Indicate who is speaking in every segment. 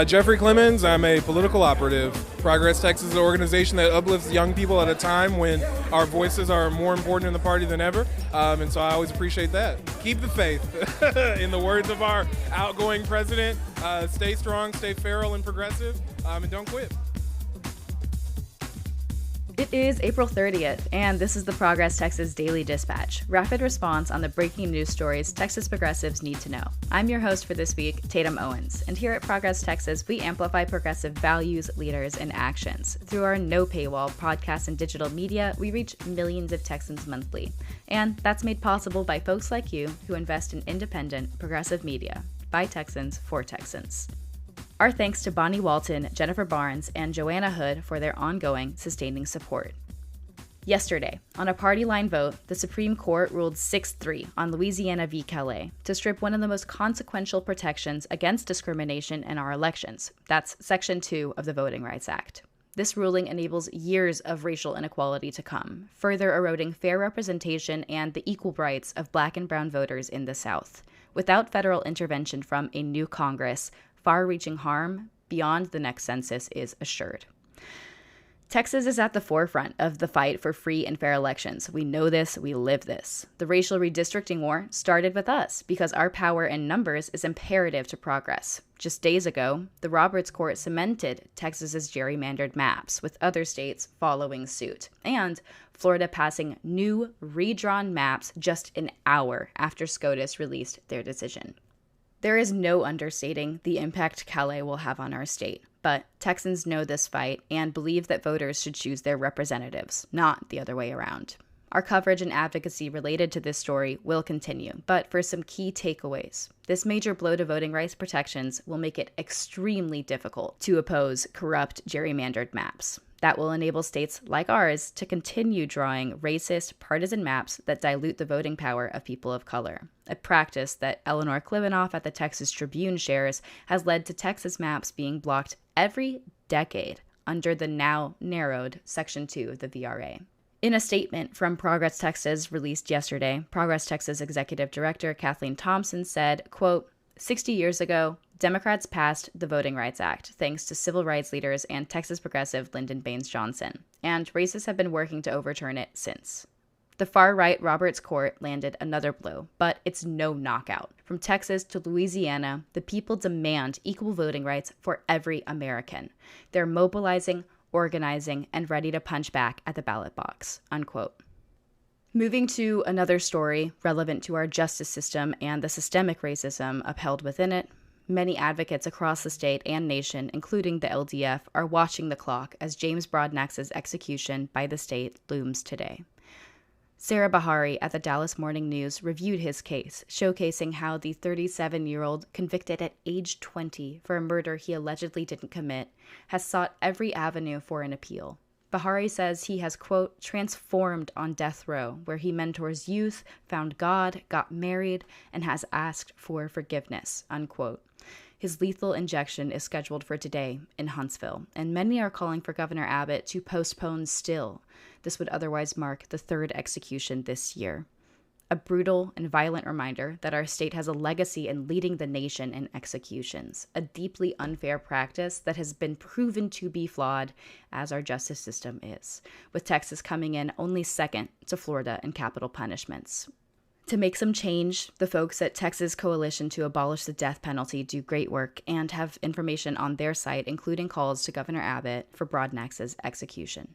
Speaker 1: Jeffrey Clemens. I'm a political operative. Progress Texas is an organization that uplifts young people at a time when our voices are more important in the party than ever. And so I always appreciate that. Keep the faith. In the words of our outgoing president, stay strong, stay feral and progressive, and don't quit.
Speaker 2: It is April 30th, and this is the Progress Texas Daily Dispatch, rapid response on the breaking news stories Texas progressives need to know. I'm your host for this week, Tatum Owens, and here at Progress Texas, we amplify progressive values, leaders, and actions. Through our no-paywall podcast and digital media, we reach millions of Texans monthly, and that's made possible by folks like you who invest in independent, progressive media, by Texans, for Texans. Our thanks to Bonnie Walton, Jennifer Barnes, and Joanna Hood for their ongoing, sustaining support. Yesterday, on a party line vote, the Supreme Court ruled 6-3 on Louisiana v. Calais to strip one of the most consequential protections against discrimination in our elections. That's Section 2 of the Voting Rights Act. This ruling enables years of racial inequality to come, further eroding fair representation and the equal rights of Black and brown voters in the South. Without federal intervention from a new Congress, far-reaching harm beyond the next census is assured. Texas is at the forefront of the fight for free and fair elections. We know this, we live this. The racial redistricting war started with us because our power in numbers is imperative to progress. Just days ago, the Roberts Court cemented Texas's gerrymandered maps, with other states following suit, and Florida passing new redrawn maps just an hour after SCOTUS released their decision. There is no understating the impact Calais will have on our state, but Texans know this fight and believe that voters should choose their representatives, not the other way around. Our coverage and advocacy related to this story will continue, but for some key takeaways, this major blow to voting rights protections will make it extremely difficult to oppose corrupt gerrymandered maps. That will enable states like ours to continue drawing racist, partisan maps that dilute the voting power of people of color. A practice that Eleanor Klivanoff at the Texas Tribune shares has led to Texas maps being blocked every decade under the now narrowed Section 2 of the VRA. In a statement from Progress Texas released yesterday, Progress Texas Executive Director Kathleen Thompson said, quote, 60 years ago, Democrats passed the Voting Rights Act thanks to civil rights leaders and Texas progressive Lyndon Baines Johnson, and racists have been working to overturn it since. The far-right Roberts Court landed another blow, but it's no knockout. From Texas to Louisiana, the people demand equal voting rights for every American. They're mobilizing, organizing, and ready to punch back at the ballot box, unquote. Moving to another story relevant to our justice system and the systemic racism upheld within it, many advocates across the state and nation, including the LDF, are watching the clock as James Broadnax's execution by the state looms today. Sarah Bahari at the Dallas Morning News reviewed his case, showcasing how the 37-year-old, convicted at age 20 for a murder he allegedly didn't commit, has sought every avenue for an appeal. Bahari says he has, quote, transformed on death row, where he mentors youth, found God, got married, and has asked for forgiveness, unquote. His lethal injection is scheduled for today in Huntsville, and many are calling for Governor Abbott to postpone still. This would otherwise mark the third execution this year. A brutal and violent reminder that our state has a legacy in leading the nation in executions, a deeply unfair practice that has been proven to be flawed, as our justice system is, with Texas coming in only second to Florida in capital punishments. To make some change, the folks at Texas Coalition to Abolish the Death Penalty do great work and have information on their site, including calls to Governor Abbott for Broadnax's execution.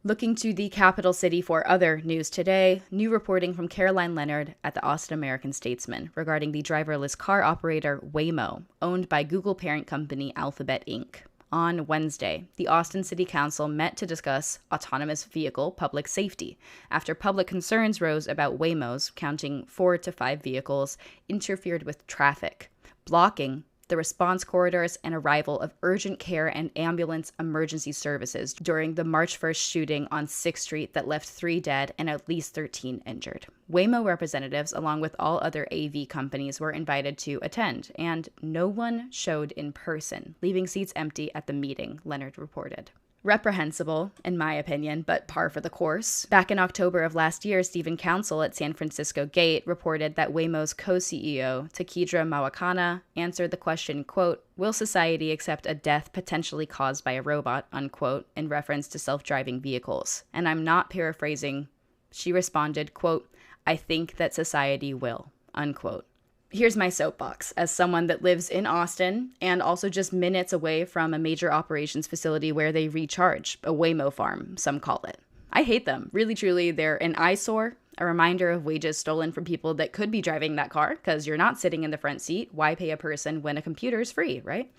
Speaker 2: Looking to the capital city for other news today, new reporting from Caroline Leonard at the Austin American-Statesman regarding the driverless car operator Waymo, owned by Google parent company Alphabet Inc. On Wednesday, the Austin City Council met to discuss autonomous vehicle public safety after public concerns rose about Waymo's, counting 4 to 5 vehicles, interfered with traffic, blocking the response corridors and arrival of urgent care and ambulance emergency services during the March 1st shooting on 6th Street that left 3 dead and at least 13 injured. Waymo representatives, along with all other AV companies, were invited to attend, and no one showed in person, leaving seats empty at the meeting, Leonard reported. Reprehensible, in my opinion, but par for the course. Back in October of last year, Stephen Counsel at San Francisco Gate reported that Waymo's co-CEO, Takidra Mawakana, answered the question, quote, "Will society accept a death potentially caused by a robot," unquote, in reference to self-driving vehicles. And I'm not paraphrasing. She responded, quote, "I think that society will," unquote. Here's my soapbox as someone that lives in Austin and also just minutes away from a major operations facility where they recharge, a Waymo farm, some call it. I hate them. Really, truly, they're an eyesore, a reminder of wages stolen from people that could be driving that car because you're not sitting in the front seat. Why pay a person when a computer is free, right?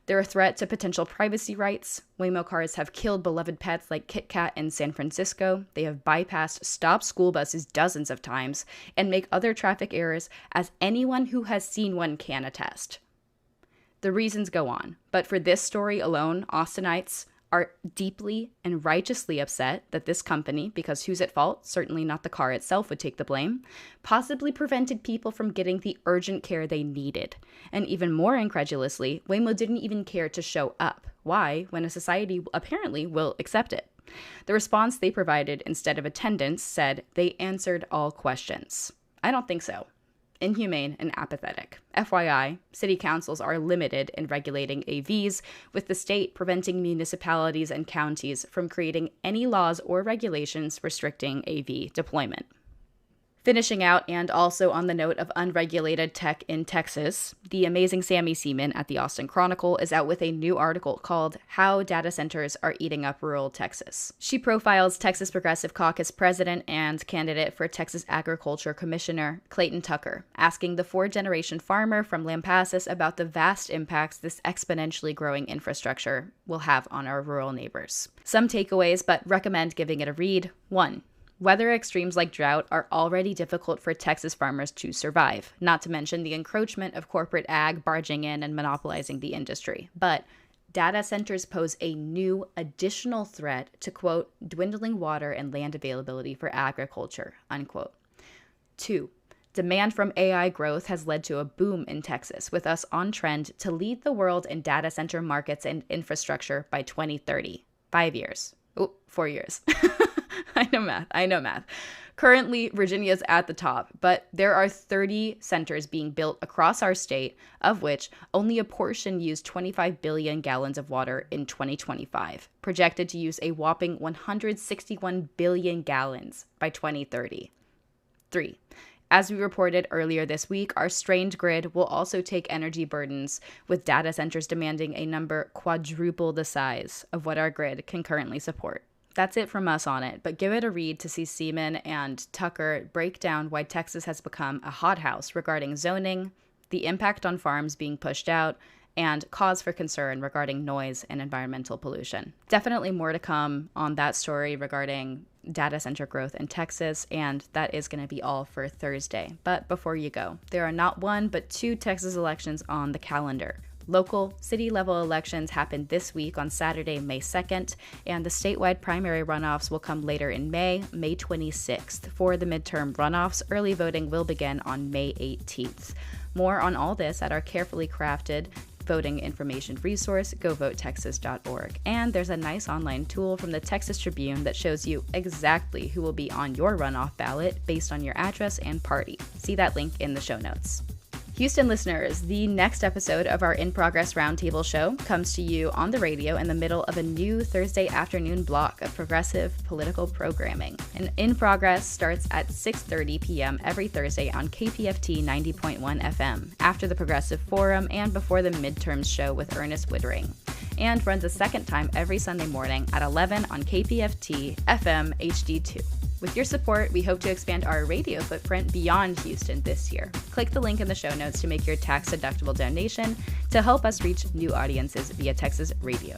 Speaker 2: They're a threat to potential privacy rights. Waymo cars have killed beloved pets like Kit Kat in San Francisco. They have bypassed stopped school buses dozens of times and make other traffic errors, as anyone who has seen one can attest. The reasons go on, but for this story alone, Austinites are deeply and righteously upset that this company, because who's at fault? Certainly not the car itself would take the blame, possibly prevented people from getting the urgent care they needed. And even more incredulously, Waymo didn't even care to show up. Why, when a society apparently will accept it? The response they provided instead of attendance said they answered all questions. I don't think so. Inhumane and apathetic. FYI, city councils are limited in regulating AVs, with the state preventing municipalities and counties from creating any laws or regulations restricting AV deployment. Finishing out, and also on the note of unregulated tech in Texas, the amazing Sammy Seaman at the Austin Chronicle is out with a new article called "How Data Centers Are Eating Up Rural Texas." She profiles Texas Progressive Caucus president and candidate for Texas Agriculture Commissioner Clayton Tucker, asking the fourth-generation farmer from Lampasas about the vast impacts this exponentially growing infrastructure will have on our rural neighbors. Some takeaways, but recommend giving it a read. 1. Weather extremes like drought are already difficult for Texas farmers to survive, not to mention the encroachment of corporate ag barging in and monopolizing the industry. But data centers pose a new additional threat to, quote, dwindling water and land availability for agriculture, unquote. 2. Demand from AI growth has led to a boom in Texas, with us on trend to lead the world in data center markets and infrastructure by 2030. 5 years. 4 years. I know math. Currently, Virginia's at the top, but there are 30 centers being built across our state, of which only a portion used 25 billion gallons of water in 2025, projected to use a whopping 161 billion gallons by 2030. 3. As we reported earlier this week, our strained grid will also take energy burdens, with data centers demanding a number quadruple the size of what our grid can currently support. That's it from us on it, but give it a read to see Seaman and Tucker break down why Texas has become a hothouse regarding zoning, the impact on farms being pushed out, and cause for concern regarding noise and environmental pollution. Definitely more to come on that story regarding data center growth in Texas, and that is going to be all for Thursday. But before you go, there are not one, but 2 Texas elections on the calendar. Local, city-level elections happened this week on Saturday, May 2nd, and the statewide primary runoffs will come later in May 26th. For the midterm runoffs, early voting will begin on May 18th. More on all this at our carefully crafted voting information resource, govotexas.org. And there's a nice online tool from the Texas Tribune that shows you exactly who will be on your runoff ballot based on your address and party. See that link in the show notes. Houston listeners, the next episode of our In Progress Roundtable show comes to you on the radio in the middle of a new Thursday afternoon block of progressive political programming. And In Progress starts at 6:30 p.m. every Thursday on KPFT 90.1 FM, after the Progressive Forum and before the Midterms show with Ernest Wittering, and runs a second time every Sunday morning at 11 on KPFT FM HD2. With your support, we hope to expand our radio footprint beyond Houston this year. Click the link in the show notes to make your tax-deductible donation to help us reach new audiences via Texas radio.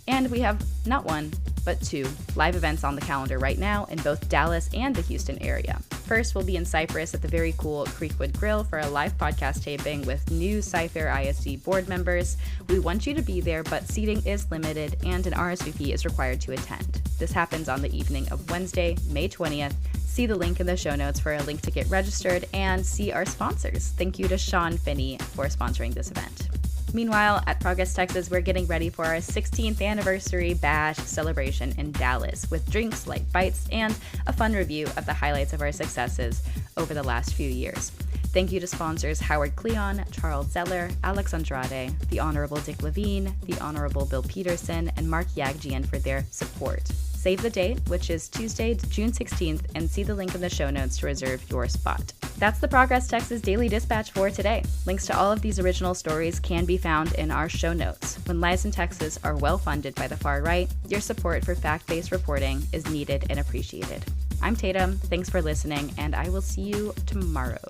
Speaker 2: And we have not one, but 2 live events on the calendar right now in both Dallas and the Houston area. First, we'll be in Cypress at the very cool Creekwood Grill for a live podcast taping with new Cy-Fair ISD board members. We want you to be there, but seating is limited and an RSVP is required to attend. This happens on the evening of Wednesday, May 20th. See the link in the show notes for a link to get registered and see our sponsors. Thank you to Sean Finney for sponsoring this event. Meanwhile, at Progress Texas, we're getting ready for our 16th anniversary bash celebration in Dallas with drinks, light bites, and a fun review of the highlights of our successes over the last few years. Thank you to sponsors Howard Cleon, Charles Zeller, Alex Andrade, the Honorable Dick Levine, the Honorable Bill Peterson, and Mark Yagjian for their support. Save the date, which is Tuesday, June 16th, and see the link in the show notes to reserve your spot. That's the Progress Texas Daily Dispatch for today. Links to all of these original stories can be found in our show notes. When lives in Texas are well funded by the far right, your support for fact-based reporting is needed and appreciated. I'm Tatum, thanks for listening, and I will see you tomorrow.